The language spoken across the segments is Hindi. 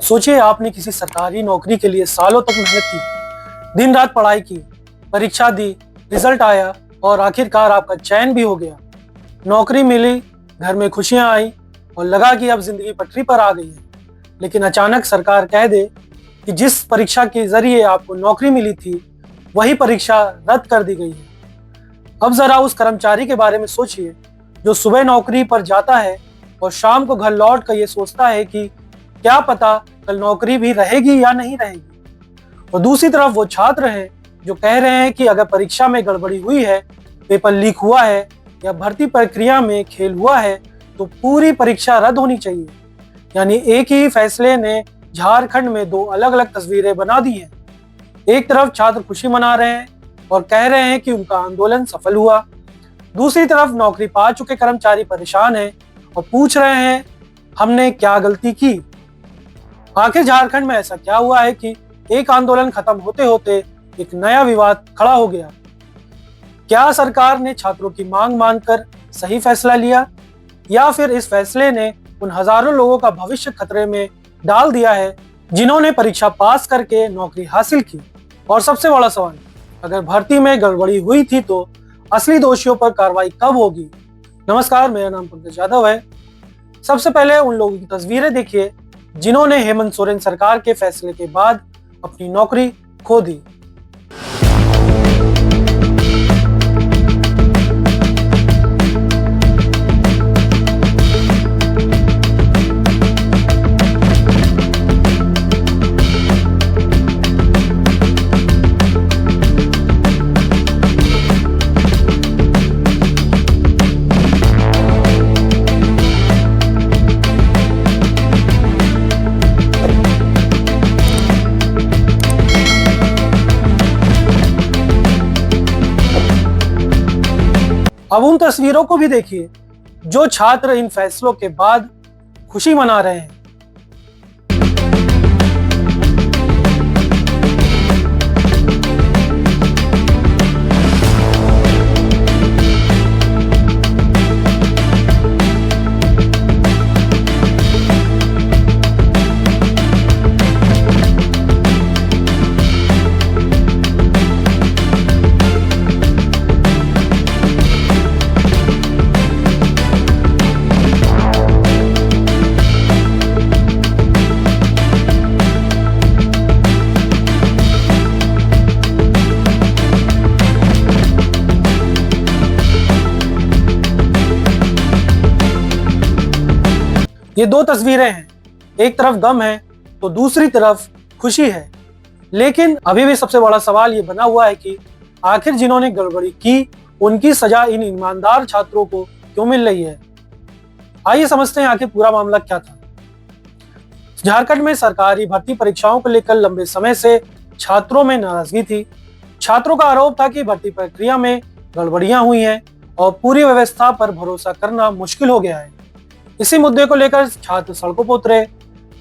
सोचिए आपने किसी सरकारी नौकरी के लिए सालों तक मेहनत की, दिन रात पढ़ाई की, परीक्षा दी, रिजल्ट आया और आखिरकार आपका चयन भी हो गया। नौकरी मिली, घर में खुशियां आई और लगा कि अब जिंदगी पटरी पर आ गई है। लेकिन अचानक सरकार कह दे कि जिस परीक्षा के जरिए आपको नौकरी मिली थी, वही परीक्षा रद्द कर दी गई है। अब जरा उस कर्मचारी के बारे में सोचिए जो सुबह नौकरी पर जाता है और शाम को घर लौट कर ये सोचता है कि क्या पता कल नौकरी भी रहेगी या नहीं रहेगी। और दूसरी तरफ वो छात्र हैं जो कह रहे हैं कि अगर परीक्षा में गड़बड़ी हुई है, पेपर लीक हुआ है या भर्ती प्रक्रिया में खेल हुआ है तो पूरी परीक्षा रद्द होनी चाहिए। यानी एक ही फैसले ने झारखंड में दो अलग अलग तस्वीरें बना दी हैं। एक तरफ छात्र खुशी मना रहे हैं और कह रहे हैं कि उनका आंदोलन सफल हुआ। दूसरी तरफ नौकरी पा चुके कर्मचारी परेशान हैं और पूछ रहे हैं हमने क्या गलती की। आखिर झारखंड में ऐसा क्या हुआ है कि एक आंदोलन खत्म होते होते एक नया विवाद खड़ा हो गया। क्या सरकार ने छात्रों की मांग मानकर सही फैसला लिया या फिर इस फैसले ने उन हजारों लोगों का भविष्य खतरे में डाल दिया है जिन्होंने परीक्षा पास करके नौकरी हासिल की। और सबसे बड़ा सवाल, अगर भर्ती में गड़बड़ी हुई थी तो असली दोषियों पर कार्रवाई कब होगी। नमस्कार, मेरा नाम पंकज यादव है। सबसे पहले उन लोगों की तस्वीरें देखिए जिन्होंने हेमंत सोरेन सरकार के फैसले के बाद अपनी नौकरी खो दी। अब उन तस्वीरों को भी देखिए जो छात्र इन फैसलों के बाद खुशी मना रहे हैं। ये दो तस्वीरें हैं, एक तरफ गम है तो दूसरी तरफ खुशी है। लेकिन अभी भी सबसे बड़ा सवाल ये बना हुआ है कि आखिर जिन्होंने गड़बड़ी की उनकी सजा इन ईमानदार छात्रों को क्यों मिल रही है। आइए समझते हैं आखिर पूरा मामला क्या था। झारखंड में सरकारी भर्ती परीक्षाओं को लेकर लंबे समय से छात्रों में नाराजगी थी। छात्रों का आरोप था कि भर्ती प्रक्रिया में गड़बड़ियां हुई हैं और पूरी व्यवस्था पर भरोसा करना मुश्किल हो गया है। इसी मुद्दे को लेकर छात्र सड़कों पर उतरे,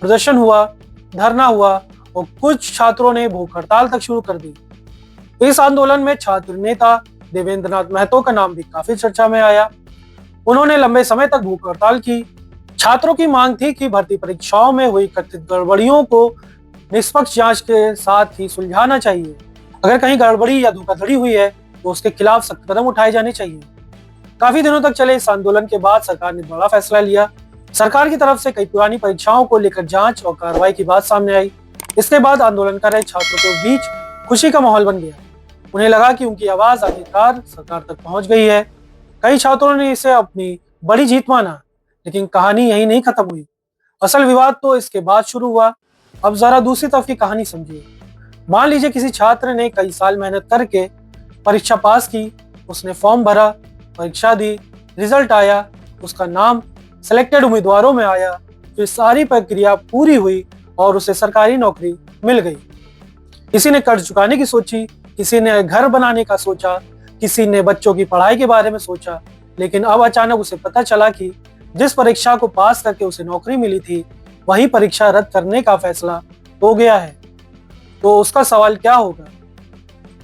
प्रदर्शन हुआ, धरना हुआ और कुछ छात्रों ने भूख हड़ताल तक शुरू कर दी। इस आंदोलन में छात्र नेता देवेंद्र नाथ महतो का नाम भी काफी चर्चा में आया। उन्होंने लंबे समय तक भूख हड़ताल की। छात्रों की मांग थी कि भर्ती परीक्षाओं में हुई कथित गड़बड़ियों को निष्पक्ष जांच के साथ ही सुलझाना चाहिए। अगर कहीं गड़बड़ी या धोखाधड़ी हुई है तो उसके खिलाफ सख्त कदम उठाए जाने चाहिए। काफी दिनों तक चले इस आंदोलन के बाद सरकार ने बड़ा फैसला लिया। सरकार की तरफ से कई पुरानी परीक्षाओं को लेकर जांच और कार्रवाई की बात सामने आई। इसके बाद आंदोलन कर रहे छात्रों के बीच खुशी का माहौल बन गया। उन्हें लगा कि उनकी आवाज आखिरकार सरकार तक पहुंच गई है। कई छात्रों ने इसे अपनी बड़ी जीत माना। लेकिन कहानी यही नहीं खत्म हुई। असल विवाद तो इसके बाद शुरू हुआ। अब जरा दूसरी तरफ की कहानी समझिए। मान लीजिए किसी छात्र ने कई साल मेहनत करके परीक्षा पास की, उसने फॉर्म भरा, परीक्षा दी, रिजल्ट आया, उसका नाम सिलेक्टेड उम्मीदवारों में आया, तो सारी प्रक्रिया पूरी हुई और उसे सरकारी नौकरी मिल गई। किसी ने कर्ज चुकाने की सोची, किसी ने घर बनाने का सोचा, किसी ने बच्चों की पढ़ाई के बारे में सोचा। लेकिन अब अचानक उसे पता चला कि जिस परीक्षा को पास करके उसे नौकरी मिली थी वही परीक्षा रद्द करने का फैसला हो गया है। तो उसका सवाल क्या होगा?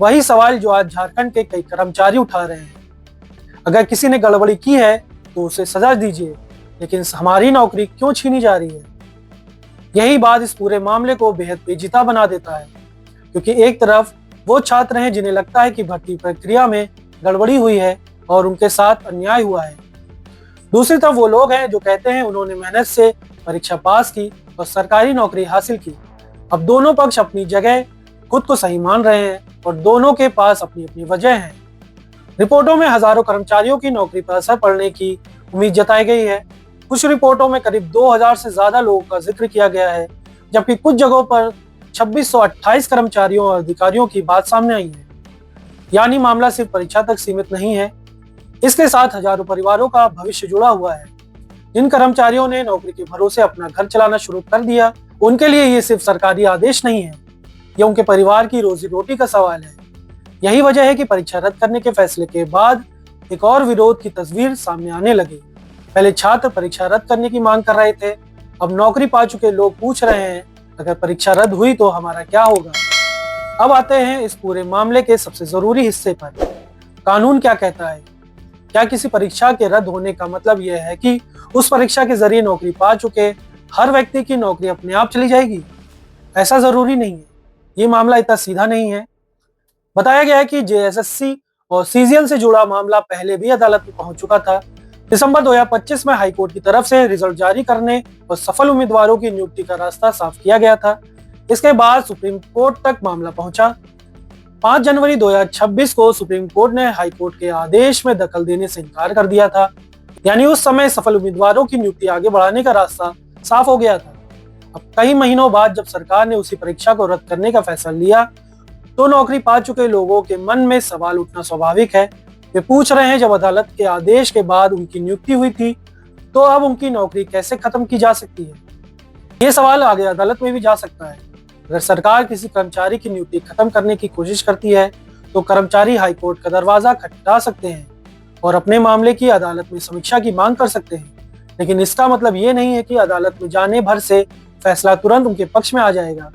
वही सवाल जो आज झारखंड के कई कर्मचारी उठा रहे हैं। अगर किसी ने गड़बड़ी की है तो उसे सजा दीजिए, लेकिन हमारी नौकरी क्यों छीनी जा रही है? यही बात इस पूरे मामले को बेहद पेचीदा बना देता है, क्योंकि एक तरफ वो छात्र हैं जिन्हें लगता है कि भर्ती प्रक्रिया में गड़बड़ी हुई है और उनके साथ अन्याय हुआ है। दूसरी तरफ वो लोग हैं जो कहते हैं उन्होंने मेहनत से परीक्षा पास की और सरकारी नौकरी हासिल की। अब दोनों पक्ष अपनी जगह खुद को सही मान रहे हैं और दोनों के पास अपनी अपनी वजह है। रिपोर्टों में हजारों कर्मचारियों की नौकरी पर असर पड़ने की उम्मीद जताई गई है। कुछ रिपोर्टों में करीब 2000 से ज्यादा लोगों का जिक्र किया गया है, जबकि कुछ जगहों पर 2628 कर्मचारियों और अधिकारियों की बात सामने आई है। यानी मामला सिर्फ परीक्षा तक सीमित नहीं है, इसके साथ हजारों परिवारों का भविष्य जुड़ा हुआ है। जिन कर्मचारियों ने नौकरी के भरोसे अपना घर चलाना शुरू कर दिया, उनके लिए ये सिर्फ सरकारी आदेश नहीं है, यह उनके परिवार की रोजी रोटी का सवाल है। यही वजह है कि परीक्षा रद्द करने के फैसले के बाद एक और विरोध की तस्वीर सामने आने लगी। पहले छात्र परीक्षा रद्द करने की मांग कर रहे थे, अब नौकरी पा चुके लोग पूछ रहे हैं अगर परीक्षा रद्द हुई तो हमारा क्या होगा। अब आते हैं इस पूरे मामले के सबसे जरूरी हिस्से पर। कानून क्या कहता है? क्या किसी परीक्षा के रद्द होने का मतलब यह है कि उस परीक्षा के जरिए नौकरी पा चुके हर व्यक्ति की नौकरी अपने आप चली जाएगी? ऐसा जरूरी नहीं है। ये मामला इतना सीधा नहीं है। बताया गया है कि जेएसएससी और सीजीएल से जुड़ा मामला पहले भी अदालत में पहुंच चुका था। दिसंबर 2025 में हाईकोर्ट की तरफ से रिजल्ट जारी करने और सफल उम्मीदवारों की नियुक्ति का रास्ता साफ किया गया था। इसके बाद सुप्रीम कोर्ट तक मामला पहुंचा। 5 जनवरी 2026 को सुप्रीम कोर्ट ने हाईकोर्ट के आदेश में दखल देने से इनकार कर दिया था। यानी उस समय सफल उम्मीदवारों की नियुक्ति आगे बढ़ाने का रास्ता साफ हो गया था। अब कई महीनों बाद जब सरकार ने उसी परीक्षा को रद्द करने का फैसला लिया, तो नौकरी पा चुके लोगों के मन में सवाल उठना स्वाभाविक है। वे पूछ रहे हैं, जब अदालत के आदेश के बाद उनकी नियुक्ति हुई थी, तो अब उनकी नौकरी कैसे खत्म की जा सकती है? ये सवाल आगे अदालत में भी जा सकता है। अगर सरकार किसी कर्मचारी की नियुक्ति खत्म करने की कोशिश करती है, तो कर्मचारी हाईकोर्ट का दरवाजा खटखटा सकते हैं और अपने मामले की अदालत में समीक्षा की मांग कर सकते हैं। लेकिन इसका मतलब ये नहीं है कि अदालत में जाने भर से फैसला तुरंत उनके पक्ष में आ जाएगा।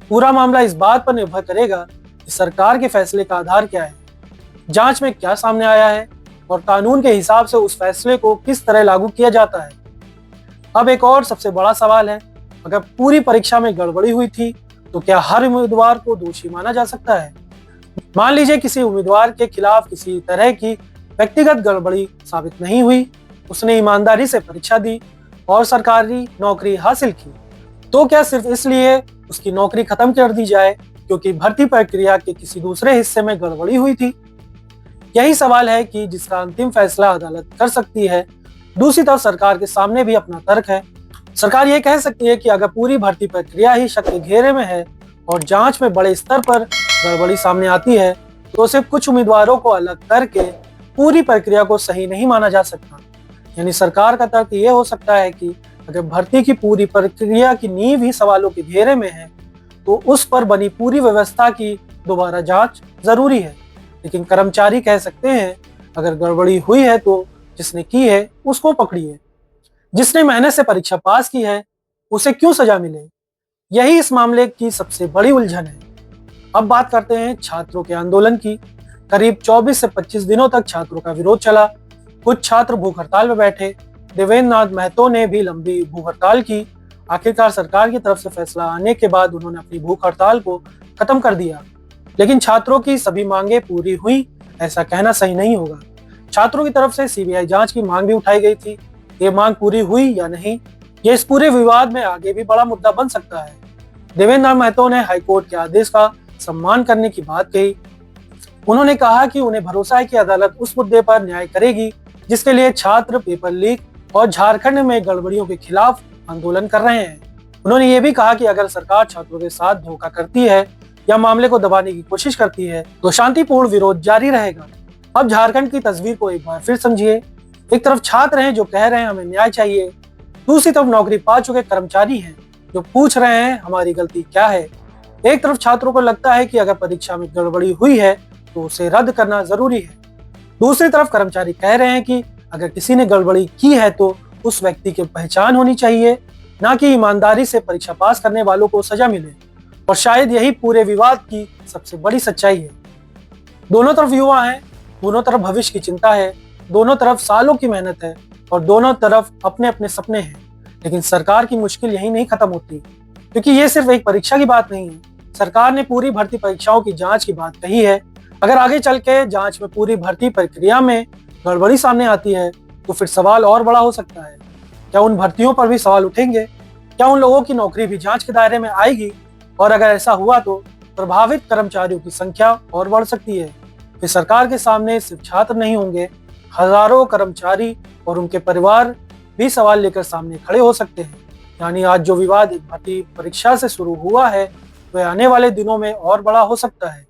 पूरा मामला इस बात पर निर्भर करेगा कि सरकार के फैसले का आधार क्या है, जांच में क्या सामने आया है और कानून के हिसाब से उस फैसले को किस तरह लागू किया जाता है। अब एक और सबसे बड़ा सवाल है, अगर पूरी परीक्षा में गड़बड़ी हुई थी तो क्या हर उम्मीदवार को दोषी माना जा सकता है? मान लीजिए किसी उम्मीदवार के खिलाफ किसी तरह की व्यक्तिगत गड़बड़ी साबित नहीं हुई, उसने ईमानदारी से परीक्षा दी और सरकारी नौकरी हासिल की, तो क्या सिर्फ इसलिए उसकी नौकरी खत्म कर दी जाए क्योंकि भर्ती प्रक्रिया के किसी दूसरे हिस्से में गड़बड़ी हुई थी? यही सवाल है कि जिसका अंतिम फैसला अदालत कर सकती है। दूसरी तरफ सरकार के सामने भी अपना तर्क है। सरकार ये कह सकती है कि अगर पूरी भर्ती प्रक्रिया ही शक के घेरे में है और जांच में बड़े स्तर पर गड़बड़ी सामने आती है, तो सिर्फ कुछ उम्मीदवारों को अलग करके पूरी प्रक्रिया को सही नहीं माना जा सकता। यानी सरकार का तर्क ये हो सकता है कि अगर भर्ती की पूरी प्रक्रिया की नींव ही सवालों के घेरे में है, तो उस पर बनी पूरी व्यवस्था की दोबारा जांच जरूरी है। लेकिन कर्मचारी कह सकते हैं, अगर गड़बड़ी हुई है तो जिसने की है उसको पकड़िए, जिसने मेहनत से परीक्षा पास की है उसे क्यों सजा मिले? यही इस मामले की सबसे बड़ी उलझन है। अब बात करते हैं छात्रों के आंदोलन की। करीब 24 से 25 दिनों तक छात्रों का विरोध चला। कुछ छात्र भूख हड़ताल में बैठे। देवेंद्र नाथ महतो ने भी लंबी भूख हड़ताल की। आखिरकार सरकार की तरफ से फैसला आने के बाद उन्होंने अपनी भूख हड़ताल को खत्म कर दिया। लेकिन छात्रों की सभी मांगे पूरी हुई, ऐसा कहना सही नहीं होगा। छात्रों की तरफ से सीबीआई जांच की मांग भी उठाई गई थी। ये मांग पूरी हुई या नहीं, ये इस पूरे विवाद में आगे भी बड़ा मुद्दा बन सकता है। देवेंद्र नाथ महतो ने हाईकोर्ट के आदेश का सम्मान करने की बात कही। उन्होंने कहा कि उन्हें भरोसा है कि अदालत उस मुद्दे पर न्याय करेगी जिसके लिए छात्र पेपर लीक और झारखंड में गड़बड़ियों के खिलाफ आंदोलन कर रहे हैं। उन्होंने ये भी कहा कि अगर सरकार छात्रों के साथ धोखा करती है या मामले को दबाने की कोशिश करती है, तो शांतिपूर्ण विरोध जारी रहेगा। अब झारखंड की तस्वीर को एक बार फिर समझिए। एक तरफ छात्र हैं जो कह रहे हैं हमें न्याय चाहिए, दूसरी तरफ नौकरी पा चुके कर्मचारी हैं जो पूछ रहे हैं हमारी गलती क्या है। एक तरफ छात्रों को लगता है कि अगर परीक्षा में गड़बड़ी हुई है तो उसे रद्द करना जरूरी है, दूसरी तरफ कर्मचारी कह रहे हैं कि अगर किसी ने गड़बड़ी की है तो उस व्यक्ति की पहचान होनी चाहिए, ना कि ईमानदारी से परीक्षा पास करने वालों को सजा मिले। और शायद यही पूरे विवाद की सबसे बड़ी सच्चाई है। दोनों तरफ युवा हैं, दोनों तरफ भविष्य की चिंता है, दोनों तरफ सालों की मेहनत है और दोनों तरफ अपने अपने सपने हैं। लेकिन सरकार की मुश्किल यही नहीं खत्म होती। क्योंकि ये सिर्फ एक परीक्षा की बात नहीं है, सरकार ने पूरी भर्ती परीक्षाओं की जांच की बात कही है। अगर आगे चल के जांच में पूरी भर्ती प्रक्रिया में गड़बड़ी सामने आती है तो फिर सवाल और बड़ा हो सकता है। क्या उन भर्तियों पर भी सवाल उठेंगे? क्या उन लोगों की नौकरी भी जांच के दायरे में आएगी? और अगर ऐसा हुआ तो प्रभावित कर्मचारियों की संख्या और बढ़ सकती है। फिर सरकार के सामने सिर्फ छात्र नहीं होंगे, हजारों कर्मचारी और उनके परिवार भी सवाल लेकर सामने खड़े हो सकते हैं। यानी आज जो विवाद एक भर्ती परीक्षा से शुरू हुआ है वह आने वाले दिनों में और बड़ा हो सकता है।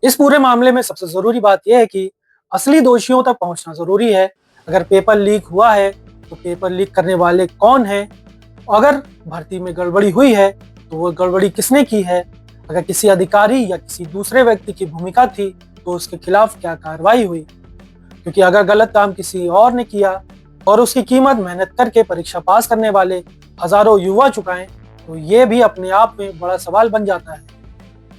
इस पूरे मामले में सबसे जरूरी बात यह है कि असली दोषियों तक पहुंचना जरूरी है। अगर पेपर लीक हुआ है तो पेपर लीक करने वाले कौन हैं? अगर भर्ती में गड़बड़ी हुई है तो वो गड़बड़ी किसने की है? अगर किसी अधिकारी या किसी दूसरे व्यक्ति की भूमिका थी तो उसके खिलाफ क्या कार्रवाई हुई? क्योंकि अगर गलत काम किसी और ने किया और उसकी कीमत मेहनत करके परीक्षा पास करने वाले हजारों युवा चुकाएं तो ये भी अपने आप में बड़ा सवाल बन जाता है।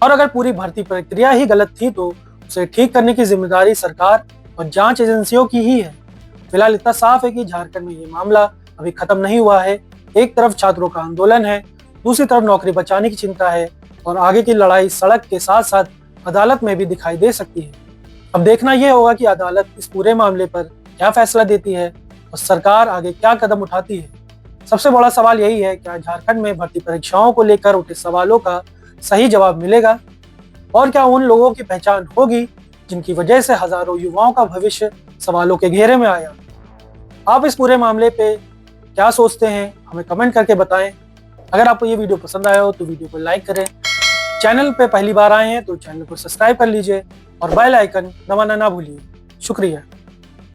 और अगर पूरी भर्ती प्रक्रिया ही गलत थी तो उसे ठीक करने की जिम्मेदारी सरकार और जांच एजेंसियों की ही है। फिलहाल इतना साफ है कि झारखंड में ये मामला अभी खत्म नहीं हुआ है। एक तरफ छात्रों का आंदोलन है, दूसरी तरफ नौकरी बचाने की चिंता है और आगे की लड़ाई सड़क के साथ साथ अदालत में भी दिखाई दे सकती है। अब देखना यह होगा कि अदालत इस पूरे मामले पर क्या फैसला देती है और सरकार आगे क्या कदम उठाती है। सबसे बड़ा सवाल यही है, क्या झारखंड में भर्ती परीक्षाओं को लेकर उठे सवालों का सही जवाब मिलेगा? और क्या उन लोगों की पहचान होगी जिनकी वजह से हजारों युवाओं का भविष्य सवालों के घेरे में आया? आप इस पूरे मामले पे क्या सोचते हैं, हमें कमेंट करके बताएं। अगर आपको ये वीडियो पसंद आया हो तो वीडियो को लाइक करें। चैनल पे पहली बार आए हैं तो चैनल को सब्सक्राइब कर लीजिए और बेल आइकन दबाना ना भूलिए। शुक्रिया।